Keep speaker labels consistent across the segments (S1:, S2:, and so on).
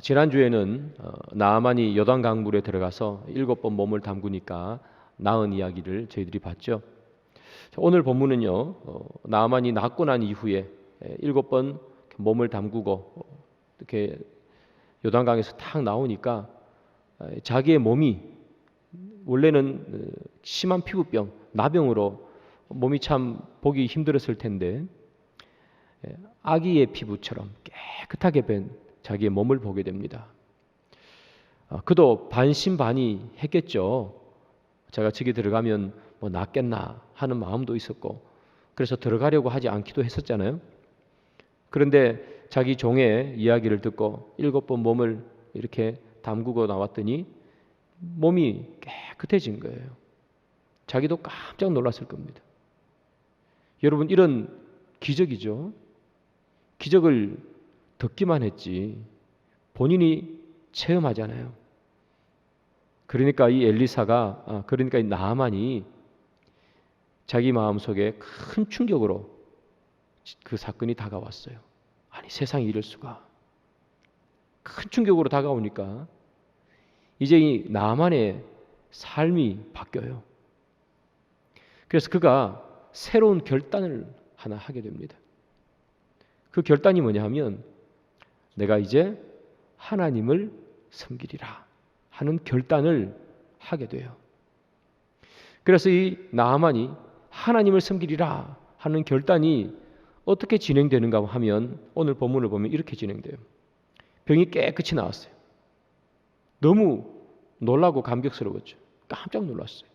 S1: 지난주에는 나아만이 요단 강물에 들어가서 7번 몸을 담그니까 나은 이야기를 저희들이 봤죠. 오늘 본문은요, 나아만이 낫고 난 이후에 7번 몸을 담그고 이렇게 요단강에서 탁 나오니까 자기의 몸이 원래는 심한 피부병, 나병으로 몸이 참 보기 힘들었을 텐데 아기의 피부처럼 깨끗하게 된 자기의 몸을 보게 됩니다. 그도 반신반의했겠죠. 제가 저기 들어가면 뭐 낫겠나 하는 마음도 있었고, 그래서 들어가려고 하지 않기도 했었잖아요. 그런데 자기 종의 이야기를 듣고 7번 몸을 이렇게 담그고 나왔더니 몸이 깨끗해진 거예요. 자기도 깜짝 놀랐을 겁니다. 여러분, 이런 기적이죠. 기적을 듣기만 했지 본인이 체험하잖아요. 그러니까 이 엘리사가, 그러니까 이 나아만이 자기 마음속에 큰 충격으로 그 사건이 다가왔어요. 아니, 세상에 이럴 수가. 큰 충격으로 다가오니까 이제 이 나아만의 삶이 바뀌어요. 그래서 그가 새로운 결단을 하나 하게 됩니다. 그 결단이 뭐냐 하면 내가 이제 하나님을 섬기리라 하는 결단을 하게 돼요. 그래서 이 나아만이 하나님을 섬기리라 하는 결단이 어떻게 진행되는가 하면 오늘 본문을 보면 이렇게 진행돼요. 병이 깨끗이 나았어요. 너무 놀라고 감격스러웠죠. 깜짝 놀랐어요.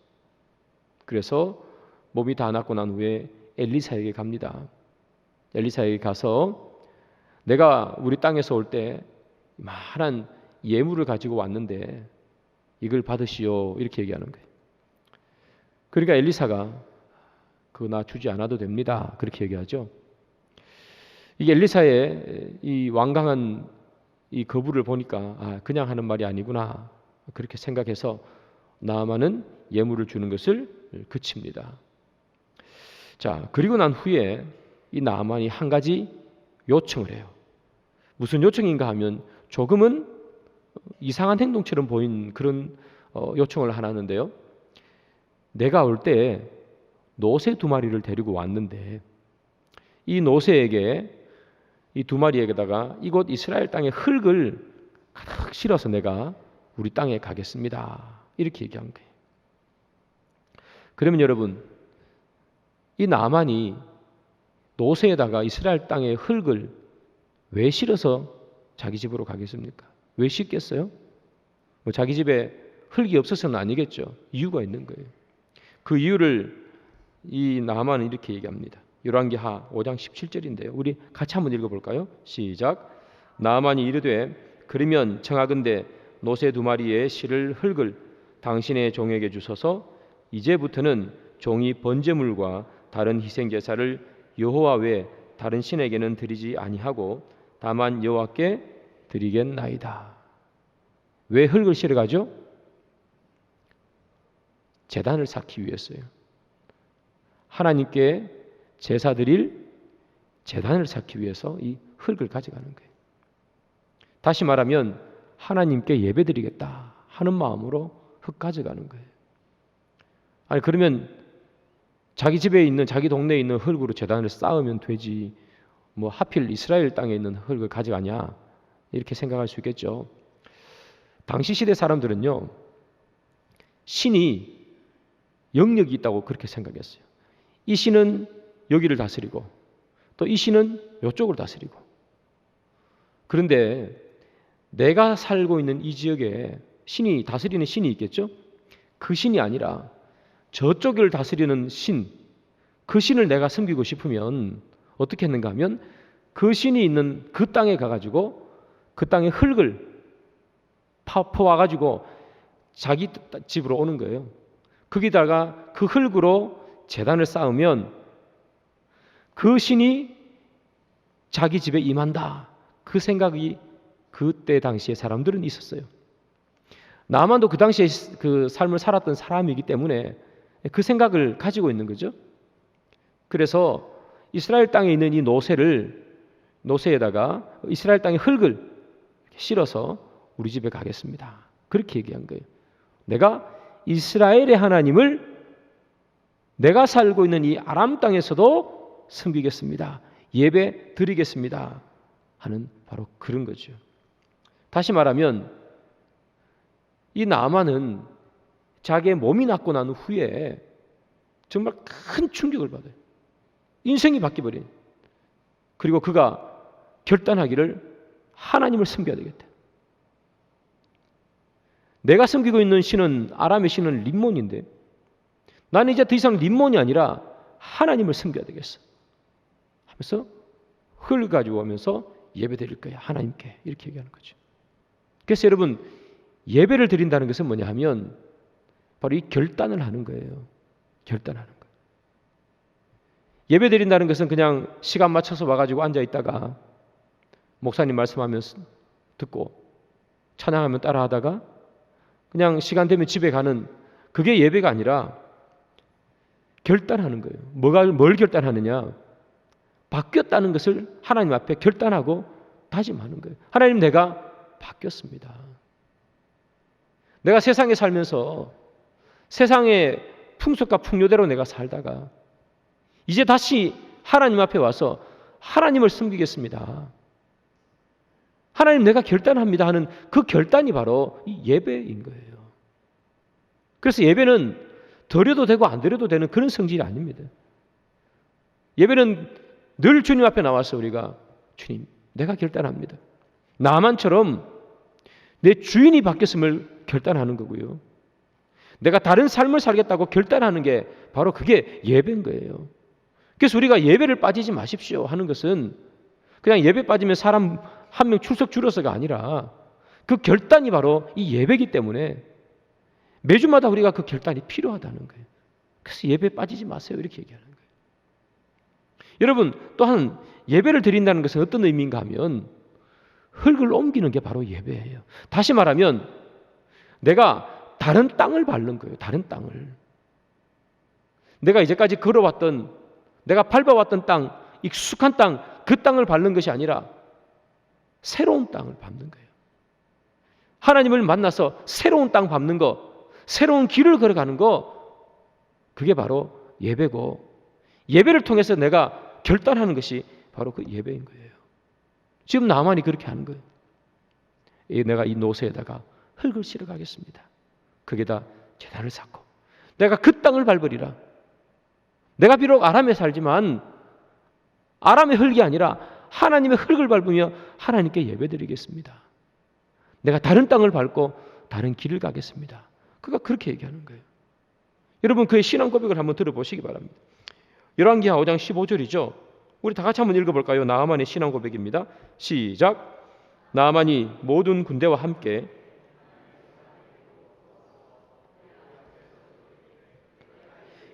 S1: 그래서 몸이 다 낫고 난 후에 엘리사에게 갑니다. 엘리사에게 가서 내가 우리 땅에서 올 때 많은 예물을 가지고 왔는데 이걸 받으시오, 이렇게 얘기하는 거예요. 그러니까 엘리사가 그거 나 주지 않아도 됩니다, 그렇게 얘기하죠. 이게 엘리사의 이 완강한 이 거부를 보니까 그냥 하는 말이 아니구나, 그렇게 생각해서 나아만은 예물을 주는 것을 그칩니다. 자, 그리고 난 후에 이 나아만이 한 가지 요청을 해요. 무슨 요청인가 하면 조금은 이상한 행동처럼 보인 그런 요청을 하나 하는데요. 내가 올 때 노새 2마리를 데리고 왔는데 이 노새에게, 이 2마리에게다가 이곳 이스라엘 땅의 흙을 가득 실어서 내가 우리 땅에 가겠습니다, 이렇게 얘기한 거예요. 그러면 여러분, 이 나아만이 노새에다가 이스라엘 땅의 흙을 왜 실어서 자기 집으로 가겠습니까? 왜 싣겠어요? 뭐 자기 집에 흙이 없어서는 아니겠죠. 이유가 있는 거예요. 그 이유를 이 나아만은 이렇게 얘기합니다. 열왕기하 5장 17절인데요. 우리 같이 한번 읽어볼까요? 시작. 나아만이 이르되 그러면 청하건대 노새 2마리의 실을 흙을 당신의 종에게 주소서. 이제부터는 종이 번제물과 다른 희생제사를 여호와 외 다른 신에게는 드리지 아니하고 다만 여호와께 드리겠나이다. 왜 흙을 실어 가죠? 제단을 쌓기 위해서요. 하나님께 제사 드릴 제단을 쌓기 위해서 이 흙을 가져가는 거예요. 다시 말하면 하나님께 예배드리겠다 하는 마음으로 흙 가져가는 거예요. 아니, 그러면 자기 집에 있는, 자기 동네에 있는 흙으로 제단을 쌓으면 되지, 뭐 하필 이스라엘 땅에 있는 흙을 가져가냐, 이렇게 생각할 수 있겠죠. 당시 시대 사람들은요, 신이 영역이 있다고 그렇게 생각했어요. 이 신은 여기를 다스리고 또 이 신은 이쪽을 다스리고. 그런데 내가 살고 있는 이 지역에 신이 다스리는 신이 있겠죠. 그 신이 아니라 저쪽을 다스리는 신, 그 신을 내가 섬기고 싶으면 어떻게 했는가 하면 그 신이 있는 그 땅에 가가지고 그 땅의 흙을 퍼와가지고 자기 집으로 오는 거예요. 거기다가 그 흙으로 제단을 쌓으면 그 신이 자기 집에 임한다, 그 생각이 그때 당시에 사람들은 있었어요. 나만도 그 당시에 그 삶을 살았던 사람이기 때문에 그 생각을 가지고 있는 거죠. 그래서 이스라엘 땅에 있는 이 노새에다가 이스라엘 땅의 흙을 실어서 우리 집에 가겠습니다. 그렇게 얘기한 거예요. 내가 이스라엘의 하나님을 내가 살고 있는 이 아람 땅에서도 섬기겠습니다. 예배 드리겠습니다. 하는 바로 그런 거죠. 다시 말하면 이 나아만은 자기의 몸이 낫고 난 후에 정말 큰 충격을 받아요. 인생이 바뀌어버린. 그리고 그가 결단하기를 하나님을 섬겨야 되겠다. 내가 섬기고 있는 신은 아람의 신은 림몬인데 나는 이제 더 이상 림몬이 아니라 하나님을 섬겨야 되겠어 하면서 흙을 가지고 오면서 예배 드릴 거야 하나님께 이렇게 얘기하는 거죠. 그래서 여러분 예배를 드린다는 것은 뭐냐 하면 바로 이 결단을 하는 거예요. 결단하는 거예요. 예배 드린다는 것은 그냥 시간 맞춰서 와가지고 앉아있다가 목사님 말씀하면서 듣고 찬양하면 따라하다가 그냥 시간 되면 집에 가는 그게 예배가 아니라 결단하는 거예요. 뭘 결단하느냐? 바뀌었다는 것을 하나님 앞에 결단하고 다짐하는 거예요. 하나님 내가 바뀌었습니다. 내가 세상에 살면서 세상의 풍속과 풍요대로 내가 살다가 이제 다시 하나님 앞에 와서 하나님을 섬기겠습니다. 하나님 내가 결단합니다 하는 그 결단이 바로 이 예배인 거예요. 그래서 예배는 드려도 되고 안 드려도 되는 그런 성질이 아닙니다. 예배는 늘 주님 앞에 나와서 우리가 주님 내가 결단합니다. 나만처럼 내 주인이 바뀌었음을 결단하는 거고요. 내가 다른 삶을 살겠다고 결단하는 게 바로 그게 예배인 거예요. 그래서 우리가 예배를 빠지지 마십시오 하는 것은 그냥 예배 빠지면 사람 한 명 출석 줄여서가 아니라 그 결단이 바로 이 예배이기 때문에 매주마다 우리가 그 결단이 필요하다는 거예요. 그래서 예배 빠지지 마세요 이렇게 얘기하는 거예요. 여러분 또한 예배를 드린다는 것은 어떤 의미인가 하면 흙을 옮기는 게 바로 예배예요. 다시 말하면 내가 다른 땅을 밟는 거예요. 다른 땅을. 내가 이제까지 걸어왔던 내가 밟아왔던 땅, 익숙한 땅, 그 땅을 밟는 것이 아니라 새로운 땅을 밟는 거예요. 하나님을 만나서 새로운 땅 밟는 거, 새로운 길을 걸어가는 거, 그게 바로 예배고 예배를 통해서 내가 결단하는 것이 바로 그 예배인 거예요. 지금 나만이 그렇게 하는 거예요. 내가 이 노새에다가 흙을 실어 가겠습니다. 거기에다 제단을 쌓고 내가 그 땅을 밟으리라. 내가 비록 아람에 살지만 아람의 흙이 아니라 하나님의 흙을 밟으며 하나님께 예배드리겠습니다. 내가 다른 땅을 밟고 다른 길을 가겠습니다. 그가 그렇게 얘기하는 거예요. 여러분 그의 신앙 고백을 한번 들어보시기 바랍니다. 열왕기하 5장 15절이죠. 우리 다 같이 한번 읽어볼까요? 나아만의 신앙 고백입니다. 시작. 나아만이 모든 군대와 함께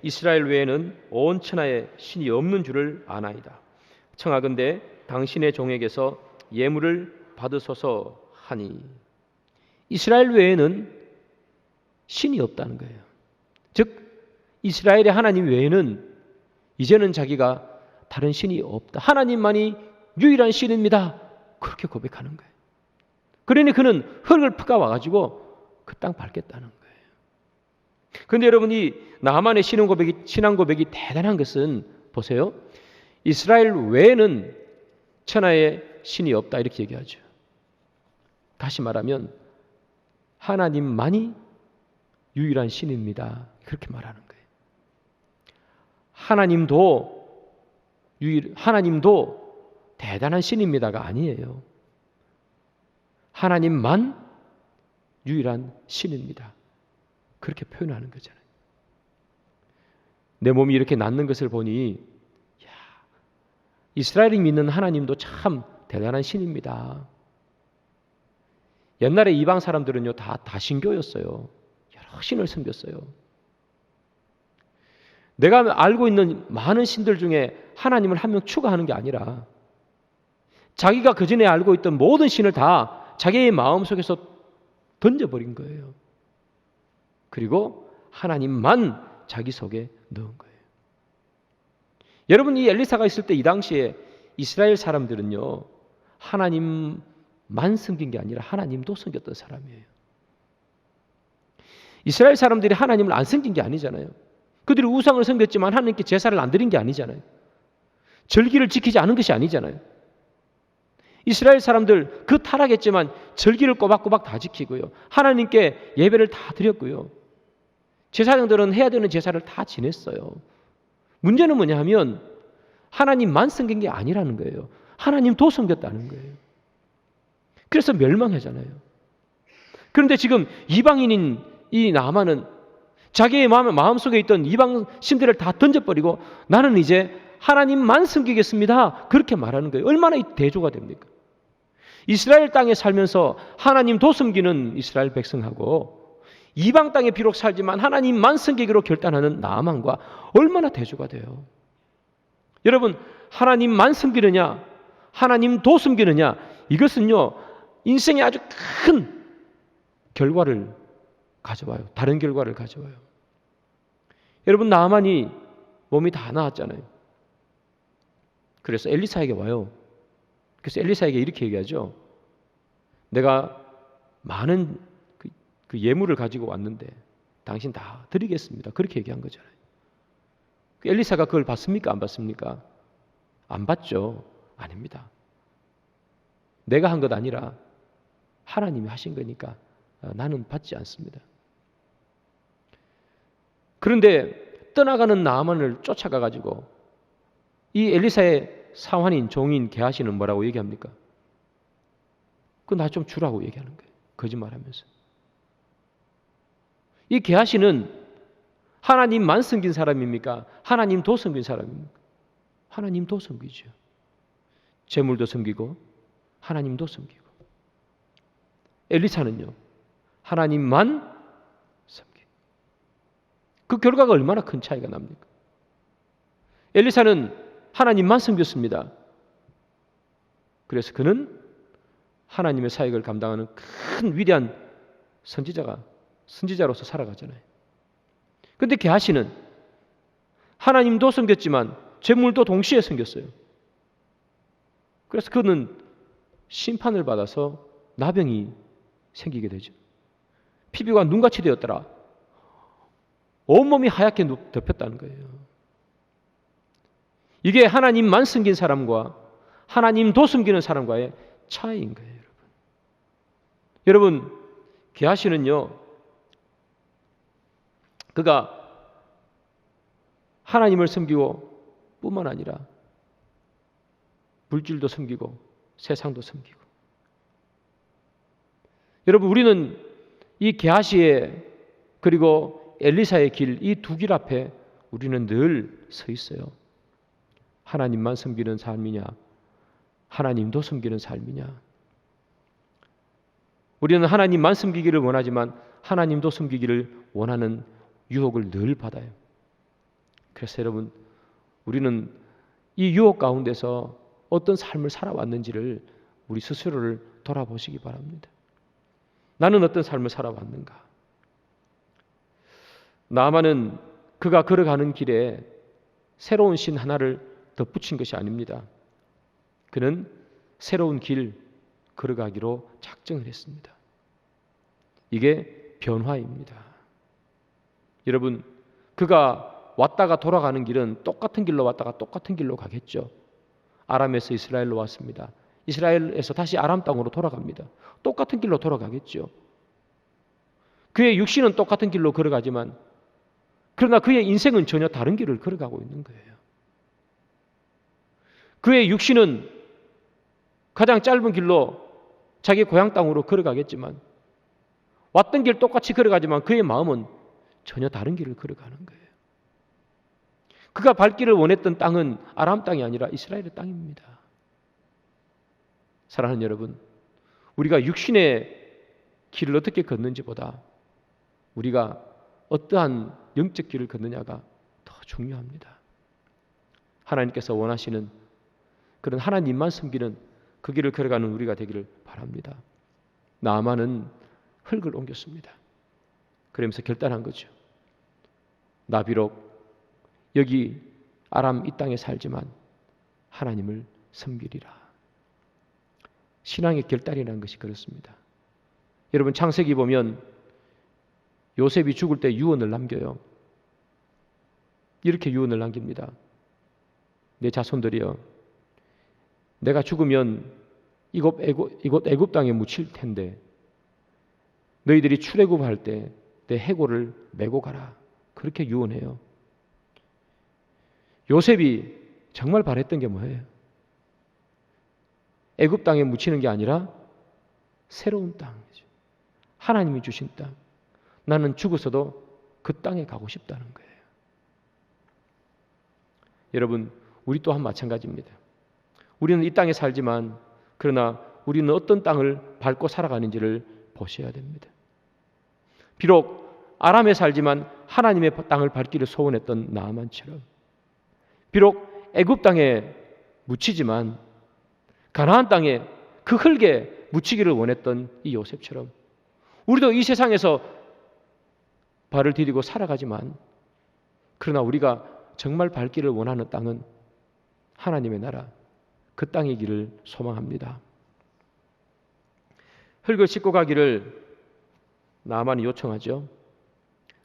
S1: 이스라엘 외에는 온 천하에 신이 없는 줄을 아나이다. 청하건대 당신의 종에게서 예물을 받으소서 하니 이스라엘 외에는 신이 없다는 거예요. 즉 이스라엘의 하나님 외에는 이제는 자기가 다른 신이 없다. 하나님만이 유일한 신입니다. 그렇게 고백하는 거예요. 그러니 그는 흙을 퍼가 와가지고 그 땅 밟겠다는 거예요. 그런데 여러분 이 나아만의 신앙 고백이 대단한 것은 보세요. 이스라엘 외에는 천하에 신이 없다 이렇게 얘기하죠. 다시 말하면 하나님만이 유일한 신입니다. 그렇게 말하는 거예요. 하나님도 대단한 신입니다가 아니에요. 하나님만 유일한 신입니다. 그렇게 표현하는 거잖아요. 내 몸이 이렇게 낫는 것을 보니 이스라엘이 믿는 하나님도 참 대단한 신입니다. 옛날에 이방 사람들은요 다 다신교였어요. 여러 신을 섬겼어요. 내가 알고 있는 많은 신들 중에 하나님을 한 명 추가하는 게 아니라 자기가 그전에 알고 있던 모든 신을 다 자기의 마음속에서 던져버린 거예요. 그리고 하나님만 자기 속에 넣은 거예요. 여러분 이 엘리사가 있을 때 이 당시에 이스라엘 사람들은요 하나님 만 섬긴 게 아니라 하나님도 섬겼던 사람이에요. 이스라엘 사람들이 하나님을 안 섬긴 게 아니잖아요. 그들이 우상을 섬겼지만 하나님께 제사를 안 드린 게 아니잖아요. 절기를 지키지 않은 것이 아니잖아요. 이스라엘 사람들 그 타락했지만 절기를 꼬박꼬박 다 지키고요. 하나님께 예배를 다 드렸고요. 제사장들은 해야 되는 제사를 다 지냈어요. 문제는 뭐냐 하면 하나님만 섬긴 게 아니라는 거예요. 하나님도 섬겼다는 거예요. 그래서 멸망하잖아요. 그런데 지금 이방인인 이 나아만은 자기의 마음속에 있던 이방 신들을 다 던져버리고 나는 이제 하나님만 섬기겠습니다. 그렇게 말하는 거예요. 얼마나 대조가 됩니까? 이스라엘 땅에 살면서 하나님도 섬기는 이스라엘 백성하고 이방 땅에 비록 살지만 하나님만 섬기기로 결단하는 나아만과 얼마나 대조가 돼요. 여러분, 하나님만 섬기느냐 하나님도 섬기느냐, 이것은요 인생에 아주 큰 결과를 가져와요. 다른 결과를 가져와요. 여러분, 나아만이 몸이 다 나았잖아요. 그래서 엘리사에게 와요. 그래서 엘리사에게 이렇게 얘기하죠. 내가 많은 그 예물을 가지고 왔는데 당신 다 드리겠습니다. 그렇게 얘기한 거잖아요. 엘리사가 그걸 받습니까? 안 받습니까? 안 받죠. 아닙니다. 내가 한 것 아니라 하나님이 하신 거니까 나는 받지 않습니다. 그런데 떠나가는 나아만을 쫓아가 가지고 이 엘리사의 사환인 종인 게하시는 뭐라고 얘기합니까? 그거 나 좀 주라고 얘기하는 거예요. 거짓말하면서. 이 게하시는 하나님만 섬긴 사람입니까? 하나님도 섬긴 사람입니까? 하나님도 섬기죠. 재물도 섬기고 하나님도 섬기고. 엘리사는요, 하나님만 섬기고. 그 결과가 얼마나 큰 차이가 납니까? 엘리사는 하나님만 섬겼습니다. 그래서 그는 하나님의 사역을 감당하는 큰 위대한 선지자로서 살아가잖아요. 그런데 게하시는 하나님도 섬겼지만 재물도 동시에 섬겼어요. 그래서 그는 심판을 받아서 나병이 생기게 되죠. 피부가 눈같이 되었더라. 온몸이 하얗게 덮였다는 거예요. 이게 하나님만 섬긴 사람과 하나님도 섬기는 사람과의 차이인 거예요, 여러분. 여러분, 게하시는요, 그가 하나님을 섬기고 뿐만 아니라 물질도 섬기고 세상도 섬기고. 여러분, 우리는 이 게하시의 그리고 엘리사의 길, 이 두 길 앞에 우리는 늘 서 있어요. 하나님만 섬기는 삶이냐, 하나님도 섬기는 삶이냐. 우리는 하나님만 섬기기를 원하지만 하나님도 섬기기를 원하는 유혹을 늘 받아요. 그래서 여러분, 우리는 이 유혹 가운데서 어떤 삶을 살아왔는지를 우리 스스로를 돌아보시기 바랍니다. 나는 어떤 삶을 살아왔는가? 나아만은 그가 걸어가는 길에 새로운 신 하나를 덧붙인 것이 아닙니다. 그는 새로운 길 걸어가기로 작정을 했습니다. 이게 변화입니다. 여러분, 그가 왔다가 돌아가는 길은 똑같은 길로 왔다가 똑같은 길로 가겠죠. 아람에서 이스라엘로 왔습니다. 이스라엘에서 다시 아람 땅으로 돌아갑니다. 똑같은 길로 돌아가겠죠. 그의 육신은 똑같은 길로 걸어가지만 그러나 그의 인생은 전혀 다른 길을 걸어가고 있는 거예요. 그의 육신은 가장 짧은 길로 자기 고향 땅으로 걸어가겠지만 왔던 길 똑같이 걸어가지만 그의 마음은 전혀 다른 길을 걸어가는 거예요. 그가 밟기를 원했던 땅은 아람 땅이 아니라 이스라엘의 땅입니다. 사랑하는 여러분, 우리가 육신의 길을 어떻게 걷는지보다 우리가 어떠한 영적 길을 걷느냐가 더 중요합니다. 하나님께서 원하시는 그런 하나님만 섬기는 그 길을 걸어가는 우리가 되기를 바랍니다. 나아만은 흙을 옮겼습니다. 그러면서 결단한 거죠. 나 비록 여기 아람 이 땅에 살지만 하나님을 섬기리라. 신앙의 결단이라는 것이 그렇습니다. 여러분 창세기 보면 요셉이 죽을 때 유언을 남겨요. 이렇게 유언을 남깁니다. 내 자손들이여, 내가 죽으면 이곳 애굽 땅에 묻힐 텐데 너희들이 출애굽할 때 내 해골을 메고 가라. 그렇게 유언해요. 요셉이 정말 바랬던 게 뭐예요? 애굽 땅에 묻히는 게 아니라 새로운 땅이죠. 하나님이 주신 땅. 나는 죽어서도 그 땅에 가고 싶다는 거예요. 여러분, 우리 또한 마찬가지입니다. 우리는 이 땅에 살지만 그러나 우리는 어떤 땅을 밟고 살아가는지를 보셔야 됩니다. 비록 아람에 살지만 하나님의 땅을 밟기를 소원했던 나아만처럼, 비록 애굽 땅에 묻히지만 가나안 땅에 그 흙에 묻히기를 원했던 이 요셉처럼 우리도 이 세상에서 발을 디디고 살아가지만 그러나 우리가 정말 밟기를 원하는 땅은 하나님의 나라, 그 땅이기를 소망합니다. 흙을 씻고 가기를 나아만이 요청하죠.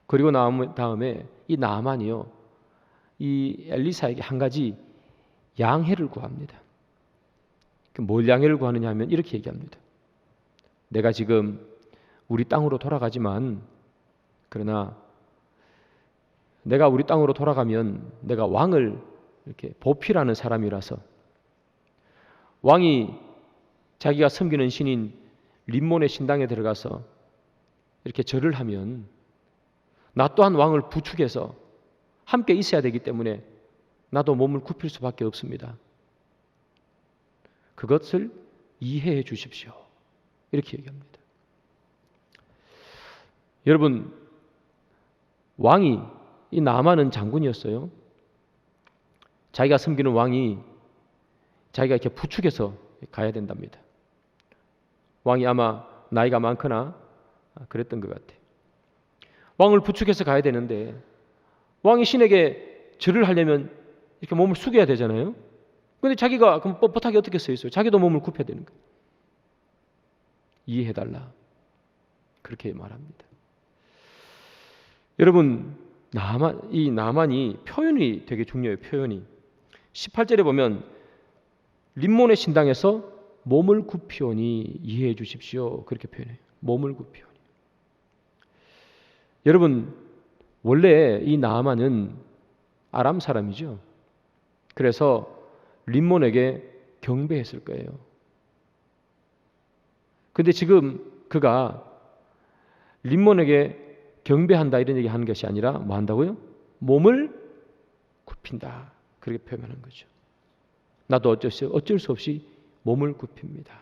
S1: 그리고 다음에 이 나아만이요, 이 엘리사에게 한 가지 양해를 구합니다. 뭘 양해를 구하느냐 하면 이렇게 얘기합니다. 내가 지금 우리 땅으로 돌아가지만 그러나 내가 우리 땅으로 돌아가면 내가 왕을 이렇게 보필하는 사람이라서 왕이 자기가 섬기는 신인 림몬의 신당에 들어가서 이렇게 절을 하면 나 또한 왕을 부축해서 함께 있어야 되기 때문에 나도 몸을 굽힐 수밖에 없습니다. 그것을 이해해 주십시오. 이렇게 얘기합니다. 여러분, 왕이, 이 나아만은 장군이었어요. 자기가 섬기는 왕이 자기가 이렇게 부축해서 가야 된답니다. 왕이 아마 나이가 많거나 그랬던 것 같아요. 왕을 부축해서 가야 되는데 왕이 신에게 절을 하려면 이렇게 몸을 숙여야 되잖아요. 그런데 자기가 그럼 뻣뻣하게 어떻게 서 있어요? 자기도 몸을 굽혀야 되는 거예요. 이해해달라. 그렇게 말합니다. 여러분, 이 나만이 표현이 되게 중요해요. 표현이 18절에 보면 림몬의 신당에서 몸을 굽히오니 이해해 주십시오. 그렇게 표현해요. 몸을 굽히오니. 여러분, 원래 이 나아만은 아람 사람이죠. 그래서 림몬에게 경배했을 거예요. 근데 지금 그가 림몬에게 경배한다 이런 얘기 하는 것이 아니라 뭐 한다고요? 몸을 굽힌다. 그렇게 표현하는 거죠. 나도 어쩔 수 없이 몸을 굽힙니다.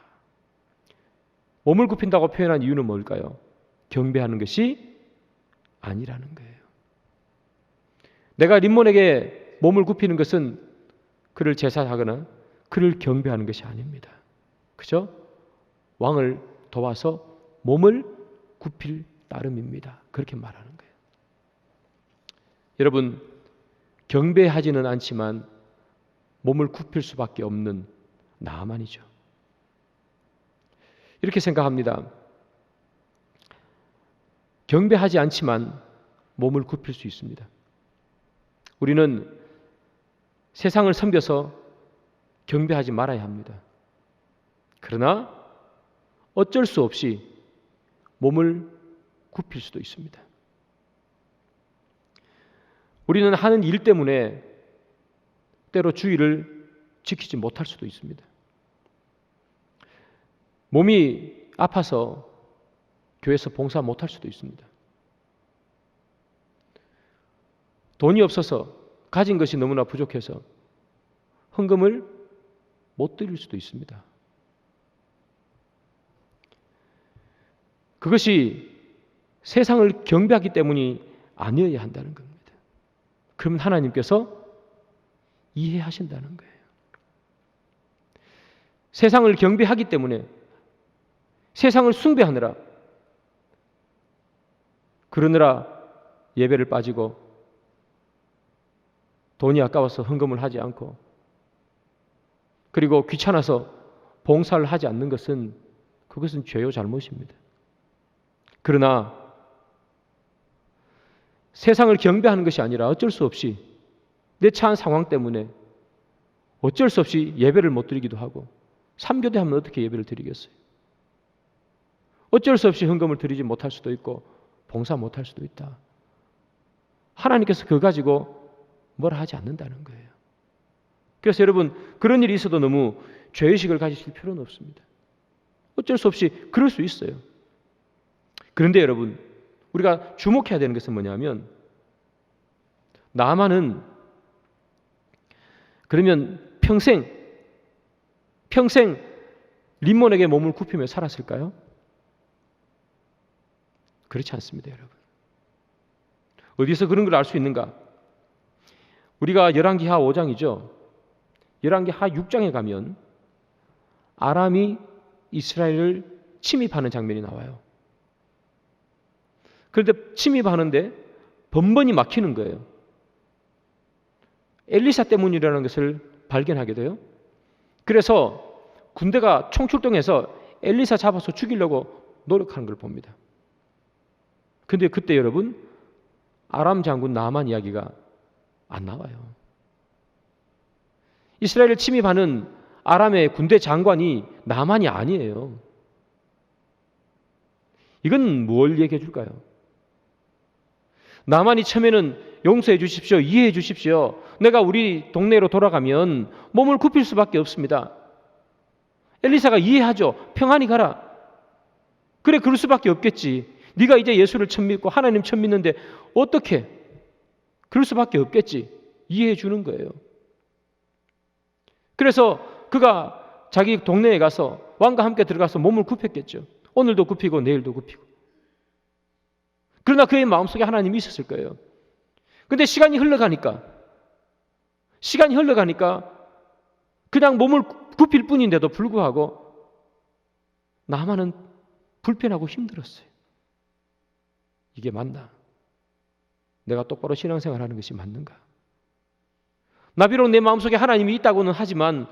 S1: 몸을 굽힌다고 표현한 이유는 뭘까요? 경배하는 것이 아니라는 거예요. 내가 림몬에게 몸을 굽히는 것은 그를 제사하거나 그를 경배하는 것이 아닙니다. 그죠? 왕을 도와서 몸을 굽힐 따름입니다. 그렇게 말하는 거예요. 여러분, 경배하지는 않지만 몸을 굽힐 수밖에 없는 나아만이죠. 이렇게 생각합니다. 경배하지 않지만 몸을 굽힐 수 있습니다. 우리는 세상을 섬겨서 경배하지 말아야 합니다. 그러나 어쩔 수 없이 몸을 굽힐 수도 있습니다. 우리는 하는 일 때문에 때로 주의를 지키지 못할 수도 있습니다. 몸이 아파서 교회에서 봉사 못할 수도 있습니다. 돈이 없어서 가진 것이 너무나 부족해서 헌금을 못 드릴 수도 있습니다. 그것이 세상을 경배하기 때문이 아니어야 한다는 겁니다. 그러면 하나님께서 이해하신다는 거예요. 세상을 경배하기 때문에 세상을 숭배하느라 그러느라 예배를 빠지고 돈이 아까워서 헌금을 하지 않고 그리고 귀찮아서 봉사를 하지 않는 것은 그것은 죄요 잘못입니다. 그러나 세상을 경배하는 것이 아니라 어쩔 수 없이 내 처한 상황 때문에 어쩔 수 없이 예배를 못 드리기도 하고, 3교대 하면 어떻게 예배를 드리겠어요? 어쩔 수 없이 헌금을 드리지 못할 수도 있고 봉사 못할 수도 있다. 하나님께서 그거 가지고 뭘 하지 않는다는 거예요. 그래서 여러분, 그런 일이 있어도 너무 죄의식을 가지실 필요는 없습니다. 어쩔 수 없이 그럴 수 있어요. 그런데 여러분, 우리가 주목해야 되는 것은 뭐냐면, 나만은 그러면 평생 림몬에게 몸을 굽히며 살았을까요? 그렇지 않습니다, 여러분. 어디서 그런 걸 알 수 있는가? 우리가 열왕기하 5장이죠. 열왕기하 6장에 가면 아람이 이스라엘을 침입하는 장면이 나와요. 그런데 침입하는데 번번이 막히는 거예요. 엘리사 때문이라는 것을 발견하게 돼요. 그래서 군대가 총출동해서 엘리사 잡아서 죽이려고 노력하는 걸 봅니다. 근데 그때 여러분, 아람 장군 나만 이야기가 안 나와요. 이스라엘을 침입하는 아람의 군대 장관이 나만이 아니에요. 이건 뭘 얘기해 줄까요? 나만이 처음에는 용서해 주십시오, 이해해 주십시오, 내가 우리 동네로 돌아가면 몸을 굽힐 수밖에 없습니다. 엘리사가 이해하죠. 평안히 가라. 그래, 그럴 수밖에 없겠지. 네가 이제 예수를 처음 믿고 하나님 처음 믿는데 어떻게? 그럴 수밖에 없겠지. 이해해 주는 거예요. 그래서 그가 자기 동네에 가서 왕과 함께 들어가서 몸을 굽혔겠죠. 오늘도 굽히고 내일도 굽히고. 그러나 그의 마음속에 하나님이 있었을 거예요. 근데 시간이 흘러가니까 그냥 몸을 굽힐 뿐인데도 불구하고 나만은 불편하고 힘들었어요. 이게 맞나? 내가 똑바로 신앙생활하는 것이 맞는가? 나 비록 내 마음속에 하나님이 있다고는 하지만,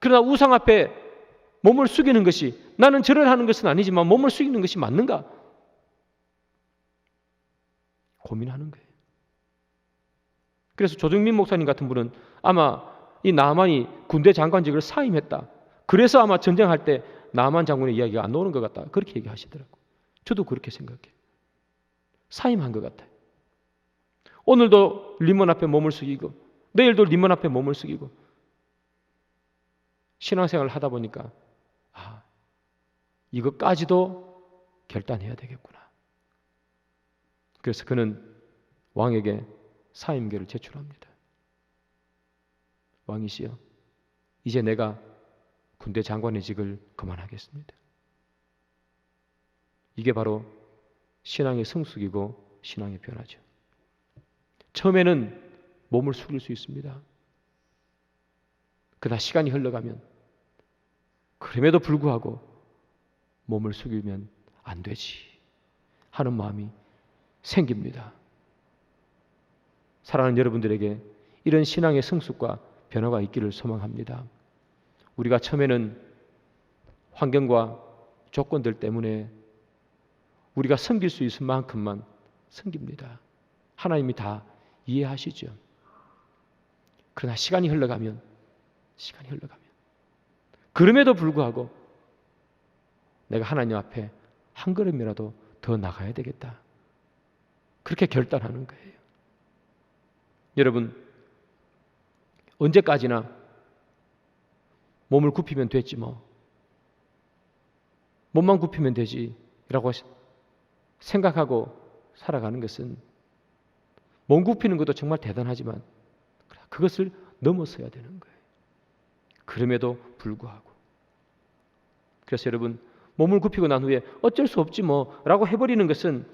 S1: 그러나 우상 앞에 몸을 숙이는 것이, 나는 절을 하는 것은 아니지만 몸을 숙이는 것이 맞는가? 고민하는 거예요. 그래서 조정민 목사님 같은 분은 아마 이 나만이 군대 장관직을 사임했다. 그래서 아마 전쟁할 때 나만 장군의 이야기가 안 나오는 것 같다. 그렇게 얘기하시더라고요. 저도 그렇게 생각해요. 사임한 것 같아요. 오늘도 림몬 앞에 몸을 숙이고 내일도 림몬 앞에 몸을 숙이고 신앙생활을 하다 보니까 이것까지도 결단해야 되겠구나. 그래서 그는 왕에게 사임계를 제출합니다. 왕이시여, 이제 내가 군대 장관의 직을 그만하겠습니다. 이게 바로 신앙의 성숙이고 신앙의 변화죠. 처음에는 몸을 숙일 수 있습니다. 그러나 시간이 흘러가면 그럼에도 불구하고 몸을 숙이면 안 되지 하는 마음이 생깁니다. 사랑하는 여러분들에게 이런 신앙의 성숙과 변화가 있기를 소망합니다. 우리가 처음에는 환경과 조건들 때문에 우리가 섬길 수 있을 만큼만 섬깁니다. 하나님이 다 이해하시죠. 그러나 시간이 흘러가면 그럼에도 불구하고 내가 하나님 앞에 한 걸음이라도 더 나가야 되겠다. 그렇게 결단하는 거예요. 여러분, 언제까지나 몸을 굽히면 됐지 뭐. 몸만 굽히면 되지 라고 생각하고 살아가는 것은, 몸 굽히는 것도 정말 대단하지만 그것을 넘어서야 되는 거예요. 그럼에도 불구하고. 그래서 여러분, 몸을 굽히고 난 후에 어쩔 수 없지 뭐 라고 해버리는 것은,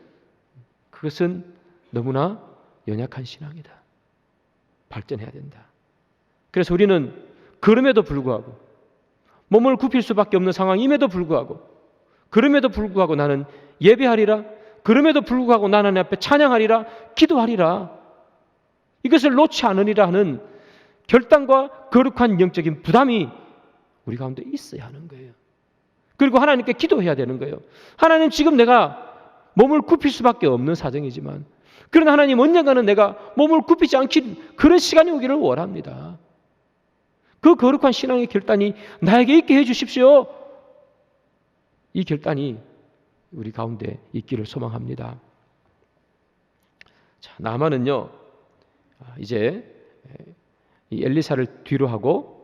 S1: 그것은 너무나 연약한 신앙이다. 발전해야 된다. 그래서 우리는 그럼에도 불구하고, 몸을 굽힐 수밖에 없는 상황임에도 불구하고, 그럼에도 불구하고 나는 예배하리라, 그럼에도 불구하고 나는 하나님 앞에 찬양하리라, 기도하리라, 이것을 놓지 않으리라 하는 결단과 거룩한 영적인 부담이 우리 가운데 있어야 하는 거예요. 그리고 하나님께 기도해야 되는 거예요. 하나님, 지금 내가 몸을 굽힐 수밖에 없는 사정이지만, 그러나 하나님, 언젠가는 내가 몸을 굽히지 않길 그런 시간이 오기를 원합니다. 그 거룩한 신앙의 결단이 나에게 있게 해주십시오. 이 결단이 우리 가운데 있기를 소망합니다. 자, 나아만은요, 이제 이 엘리사를 뒤로 하고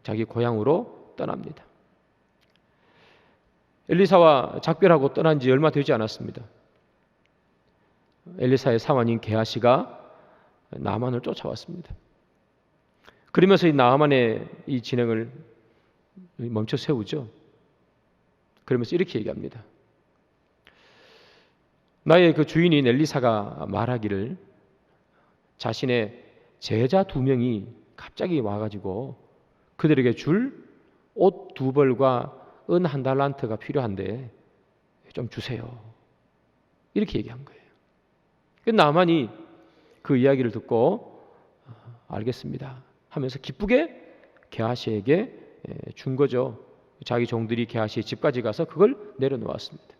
S1: 자기 고향으로 떠납니다. 엘리사와 작별하고 떠난 지 얼마 되지 않았습니다. 엘리사의 사환인 게하시가 나아만을 쫓아왔습니다. 그러면서 이 나아만의 이 진행을 멈춰 세우죠. 그러면서 이렇게 얘기합니다. 나의 그 주인인 엘리사가 말하기를 자신의 제자 2명이 갑자기 와가지고 그들에게 줄 옷 2벌과 은 1달란트가 필요한데 좀 주세요. 이렇게 얘기한 거예요. 나아만이 그 이야기를 듣고 알겠습니다 하면서 기쁘게 게하시에게 준 거죠. 자기 종들이 게하시의 집까지 가서 그걸 내려놓았습니다.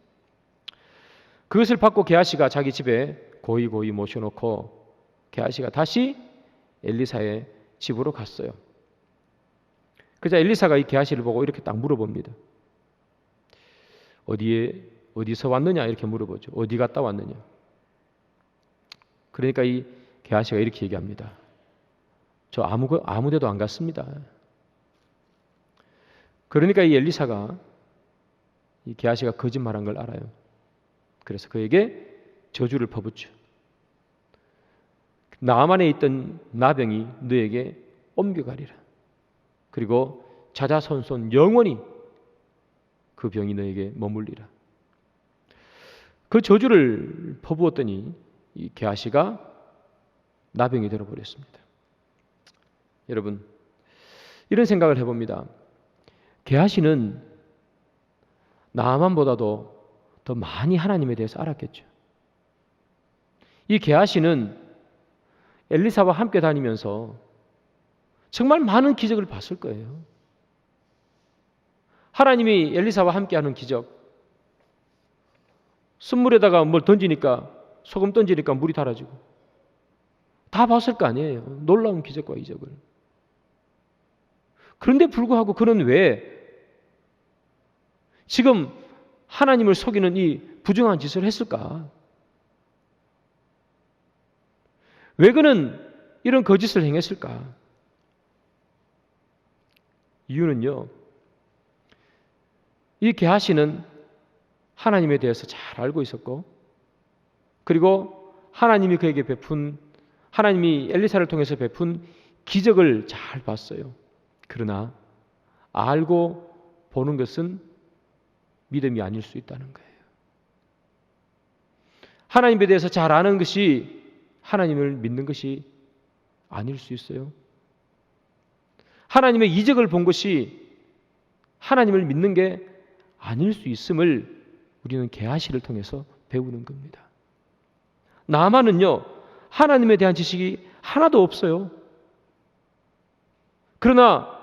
S1: 그것을 받고 게하시가 자기 집에 고이 모셔놓고 게하시가 다시 엘리사의 집으로 갔어요. 그러자 엘리사가 이 게하시를 보고 이렇게 딱 물어봅니다. 어디서 왔느냐 이렇게 물어보죠. 어디 갔다 왔느냐. 그러니까 이 게하시가 이렇게 얘기합니다. 저 아무 데도 안 갔습니다. 그러니까 이 엘리사가 이 게하시가 거짓말한 걸 알아요. 그래서 그에게 저주를 퍼붓죠. 나아만에 있던 나병이 너에게 옮겨가리라. 그리고 자자손손 영원히 그 병이 너에게 머물리라. 그 저주를 퍼부었더니 이 게하시가 나병이 되어버렸습니다. 여러분, 이런 생각을 해봅니다. 게하시는 나아만보다도 더 많이 하나님에 대해서 알았겠죠. 이 게하시는 엘리사와 함께 다니면서 정말 많은 기적을 봤을 거예요. 하나님이 엘리사와 함께하는 기적, 숯물에다가 뭘 던지니까, 소금 던지니까 물이 달아지고, 다 봤을 거 아니에요. 놀라운 기적과 이적을. 그런데 불구하고 그는 왜 지금 하나님을 속이는 이 부정한 짓을 했을까? 왜 그는 이런 거짓을 행했을까? 이유는요, 이 게하시는 하나님에 대해서 잘 알고 있었고, 그리고 하나님이 그에게 하나님이 엘리사를 통해서 베푼 기적을 잘 봤어요. 그러나 알고 보는 것은 믿음이 아닐 수 있다는 거예요. 하나님에 대해서 잘 아는 것이 하나님을 믿는 것이 아닐 수 있어요. 하나님의 이적을 본 것이 하나님을 믿는 게 아닐 수 있음을 우리는 게하시를 통해서 배우는 겁니다. 나아만은요, 하나님에 대한 지식이 하나도 없어요. 그러나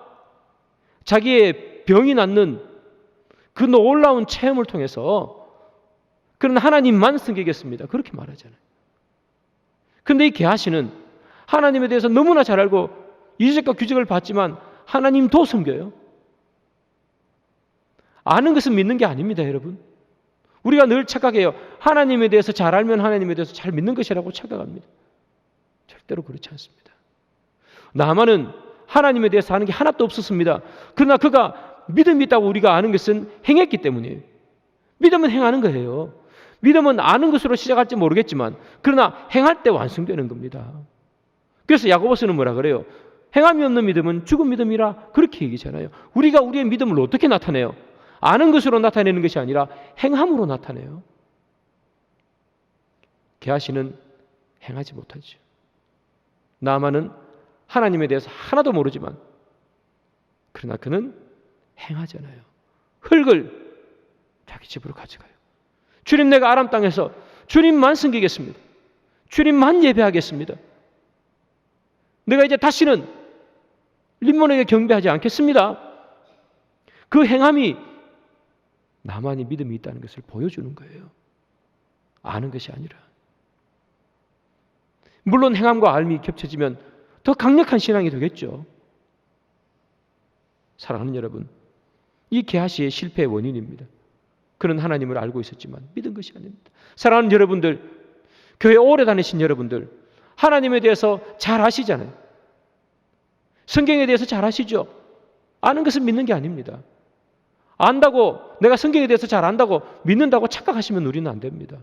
S1: 자기의 병이 낫는 그 놀라운 체험을 통해서 그는 하나님만 섬기겠습니다. 그렇게 말하잖아요. 그런데 이 게하시는 하나님에 대해서 너무나 잘 알고 이적과 규적을 봤지만 하나님도 섬겨요. 아는 것은 믿는 게 아닙니다, 여러분. 우리가 늘 착각해요. 하나님에 대해서 잘 알면 하나님에 대해서 잘 믿는 것이라고 착각합니다. 절대로 그렇지 않습니다. 나아만은 하나님에 대해서 아는 게 하나도 없었습니다. 그러나 그가 믿음이 있다고 우리가 아는 것은 행했기 때문이에요. 믿음은 행하는 거예요. 믿음은 아는 것으로 시작할지 모르겠지만 그러나 행할 때 완성되는 겁니다. 그래서 야고보서는 뭐라 그래요? 행함이 없는 믿음은 죽은 믿음이라 그렇게 얘기잖아요. 우리가 우리의 믿음을 어떻게 나타내요? 아는 것으로 나타내는 것이 아니라 행함으로 나타내요. 게하시는 행하지 못하죠. 나아만은 하나님에 대해서 하나도 모르지만 그러나 그는 행하잖아요. 흙을 자기 집으로 가져가요. 주님, 내가 아람 땅에서 주님만 섬기겠습니다. 주님만 예배하겠습니다. 내가 이제 다시는 림몬에게 경배하지 않겠습니다. 그 행함이 나만이 믿음이 있다는 것을 보여주는 거예요. 아는 것이 아니라. 물론 행함과 알미 겹쳐지면 더 강력한 신앙이 되겠죠. 사랑하는 여러분, 이 게하시의 실패의 원인입니다. 그는 하나님을 알고 있었지만 믿은 것이 아닙니다. 사랑하는 여러분들, 교회 오래 다니신 여러분들, 하나님에 대해서 잘 아시잖아요. 성경에 대해서 잘 아시죠? 아는 것은 믿는 게 아닙니다. 안다고, 내가 성경에 대해서 잘 안다고 믿는다고 착각하시면 우리는 안 됩니다.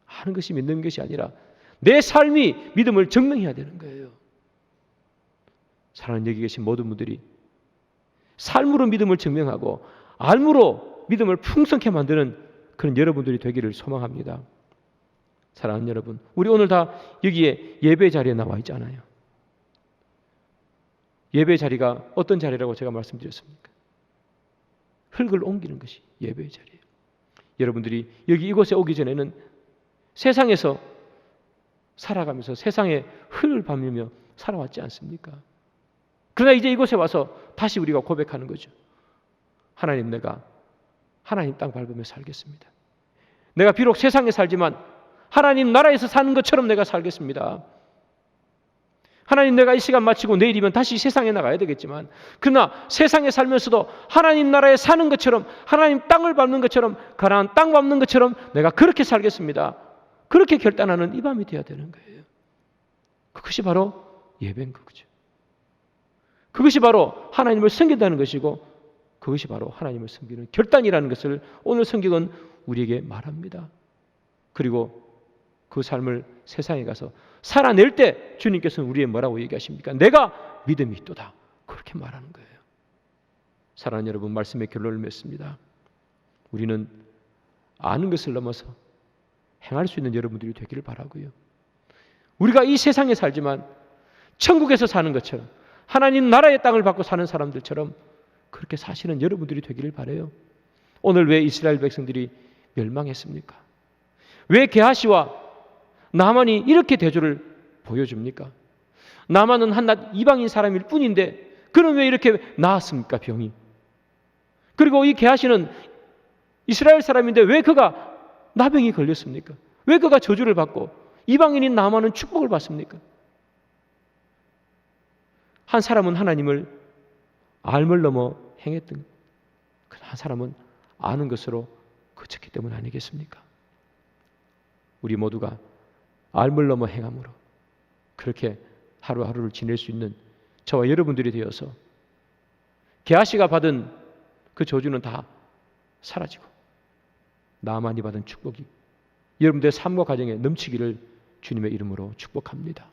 S1: 아는 것이 믿는 것이 아니라 내 삶이 믿음을 증명해야 되는 거예요. 사랑하는 여기 계신 모든 분들이 삶으로 믿음을 증명하고 알므로 믿음을 풍성케 만드는 그런 여러분들이 되기를 소망합니다. 사랑하는 여러분, 우리 오늘 다 여기에 예배 자리에 나와 있잖아요. 예배 자리가 어떤 자리라고 제가 말씀드렸습니까? 흙을 옮기는 것이 예배의 자리예요. 여러분들이 여기 이곳에 오기 전에는 세상에서 살아가면서 세상의 흙을 밟으며 살아왔지 않습니까? 그러나 이제 이곳에 와서 다시 우리가 고백하는 거죠. 하나님, 내가 하나님 땅 밟으며 살겠습니다. 내가 비록 세상에 살지만 하나님 나라에서 사는 것처럼 내가 살겠습니다. 하나님, 내가 이 시간 마치고 내일이면 다시 세상에 나가야 되겠지만, 그러나 세상에 살면서도 하나님 나라에 사는 것처럼, 하나님 땅을 밟는 것처럼, 가나안 땅 밟는 것처럼 내가 그렇게 살겠습니다. 그렇게 결단하는 이 밤이 되어야 되는 거예요. 그것이 바로 예배인 거죠. 그것이 바로 하나님을 섬긴다는 것이고, 그것이 바로 하나님을 섬기는 결단이라는 것을 오늘 성경은 우리에게 말합니다. 그리고 그 삶을 세상에 가서 살아낼 때 주님께서는 우리의 뭐라고 얘기하십니까? 내가 믿음이 있도다. 그렇게 말하는 거예요. 사랑하는 여러분, 말씀의 결론을 맺습니다. 우리는 아는 것을 넘어서 행할 수 있는 여러분들이 되기를 바라고요. 우리가 이 세상에 살지만 천국에서 사는 것처럼, 하나님 나라의 땅을 받고 사는 사람들처럼 그렇게 사시는 여러분들이 되기를 바라요. 오늘 왜 이스라엘 백성들이 멸망했습니까? 왜 게하시와 나만이 이렇게 대조를 보여줍니까? 나만은 한낱 이방인 사람일 뿐인데 그는 왜 이렇게 나았습니까? 병이. 그리고 이 게하시는 이스라엘 사람인데 왜 그가 나병이 걸렸습니까? 왜 그가 저주를 받고 이방인인 나만은 축복을 받습니까? 한 사람은 하나님을 알물 넘어 행했던, 한 사람은 아는 것으로 그쳤기 때문 아니겠습니까? 우리 모두가 알물 넘어 행함으로 그렇게 하루하루를 지낼 수 있는 저와 여러분들이 되어서 게하시가 받은 그 저주는 다 사라지고 나만이 받은 축복이 여러분들의 삶과 가정에 넘치기를 주님의 이름으로 축복합니다.